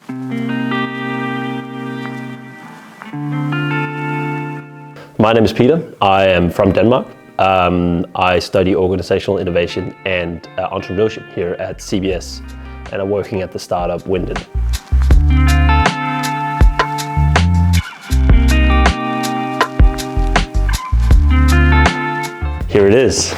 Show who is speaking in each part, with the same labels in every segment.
Speaker 1: My name is Peter. I am from Denmark. I study organizational innovation and entrepreneurship here at CBS, and I'm working at the startup Windit. Here it is.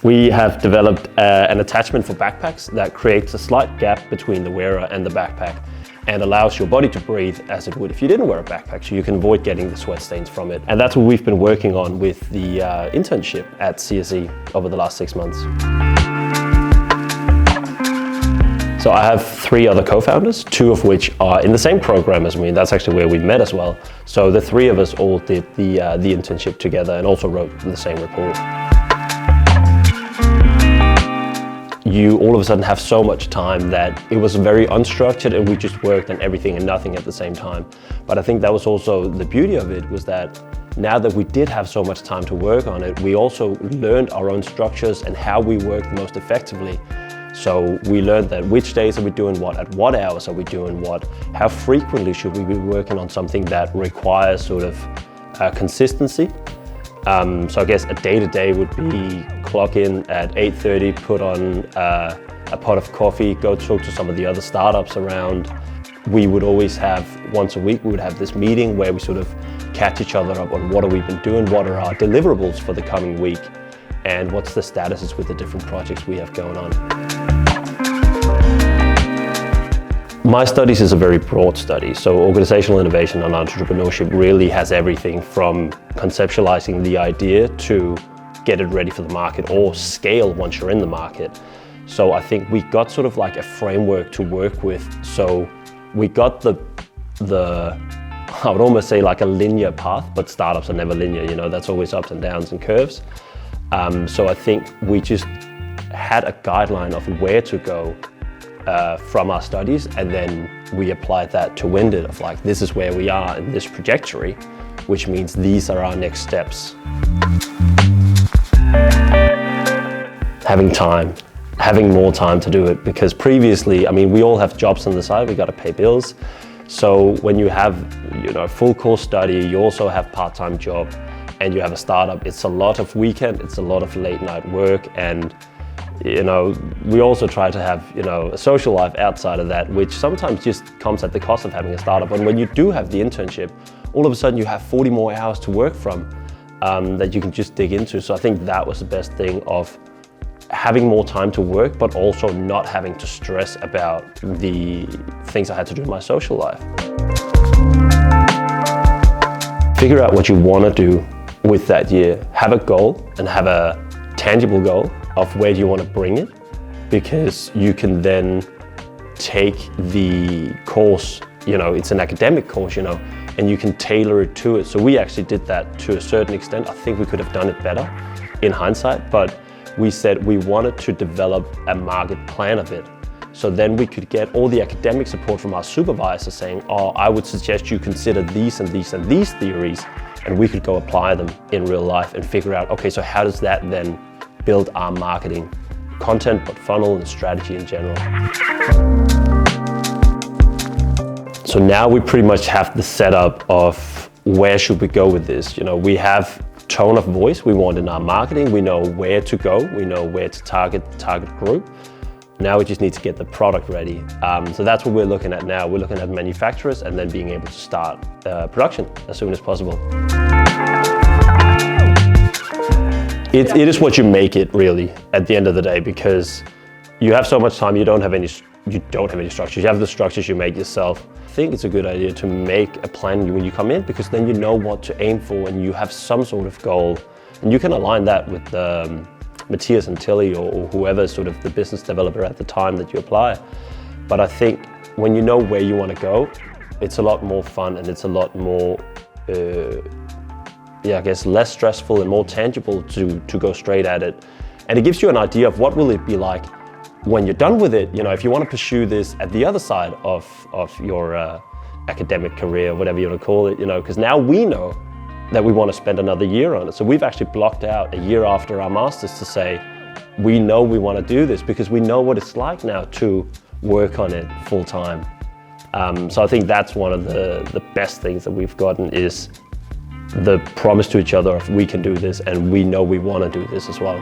Speaker 1: We have developed an attachment for backpacks that creates a slight gap between the wearer and the backpack and allows your body to breathe as it would if you didn't wear a backpack, so you can avoid getting the sweat stains from it. And that's what we've been working on with the internship at CSE over the last 6 months. So I have 3 other co-founders, 2 of which are in the same program as me, and that's actually where we met as well. So the 3 of us all did the internship together and also wrote the same report. You all of a sudden have so much time that it was very unstructured and we just worked on everything and nothing at the same time. But I think that was also the beauty of it, was that now that we did have so much time to work on it, we also learned our own structures and how we work most effectively. So we learned that which days are we doing what, at what hours are we doing what, how frequently should we be working on something that requires sort of consistency. So I guess a day-to-day would be clock in at 8:30, put on a pot of coffee, go talk to some of the other startups around. We would always have, once a week, we would have this meeting where we sort of catch each other up on what have we been doing, what are our deliverables for the coming week, and what's the statuses with the different projects we have going on. My studies is a very broad study, so organizational innovation and entrepreneurship really has everything from conceptualizing the idea to get it ready for the market or scale once you're in the market. So I think we got sort of like a framework to work with. So we got the I would almost say like a linear path, but startups are never linear, you know, that's always ups and downs and curves. So I think we just had a guideline of where to go from our studies, and then we applied that to Windit of like, this is where we are in this trajectory, which means these are our next steps. Having more time to do it, because previously, I mean, we all have jobs on the side, we got to pay bills. So when you have, you know, a full course study, you also have part-time job, and you have a startup, it's a lot of weekend, it's a lot of late night work, and you know, we also try to have, you know, a social life outside of that, which sometimes just comes at the cost of having a startup. And when you do have the internship, all of a sudden you have 40 more hours to work from that you can just dig into. So I think that was the best thing of having more time to work, but also not having to stress about the things I had to do in my social life. Figure out what you want to do with that year. Have a goal and have a tangible goal of where do you want to bring it, because you can then take the course, you know, it's an academic course, you know, and you can tailor it to it. So we actually did that to a certain extent. I think we could have done it better in hindsight, but we said we wanted to develop a market plan of it. So then we could get all the academic support from our supervisor saying, oh, I would suggest you consider these and these and these theories, and we could go apply them in real life and figure out, okay, so how does that then build our marketing content, but funnel and strategy in general. So now we pretty much have the setup of where should we go with this. You know, we have tone of voice we want in our marketing. We know where to go. We know where to target the target group. Now we just need to get the product ready. So that's what we're looking at now. We're looking at manufacturers and then being able to start production as soon as possible. It is what you make it, really, at the end of the day, because you have so much time, you don't have any structures. You have the structures you make yourself. I think it's a good idea to make a plan when you come in, because then you know what to aim for and you have some sort of goal. And you can align that with Matthias and Tilly or whoever is sort of the business developer at the time that you apply. But I think when you know where you want to go, it's a lot more fun and it's a lot more I guess less stressful and more tangible to go straight at it. And it gives you an idea of what will it be like when you're done with it. You know, if you want to pursue this at the other side of your academic career, whatever you want to call it, you know, because now we know that we want to spend another year on it. So we've actually blocked out a year after our masters to say, we know we want to do this because we know what it's like now to work on it full time. So I think that's one of the best things that we've gotten, is the promise to each other of we can do this and we know we want to do this as well.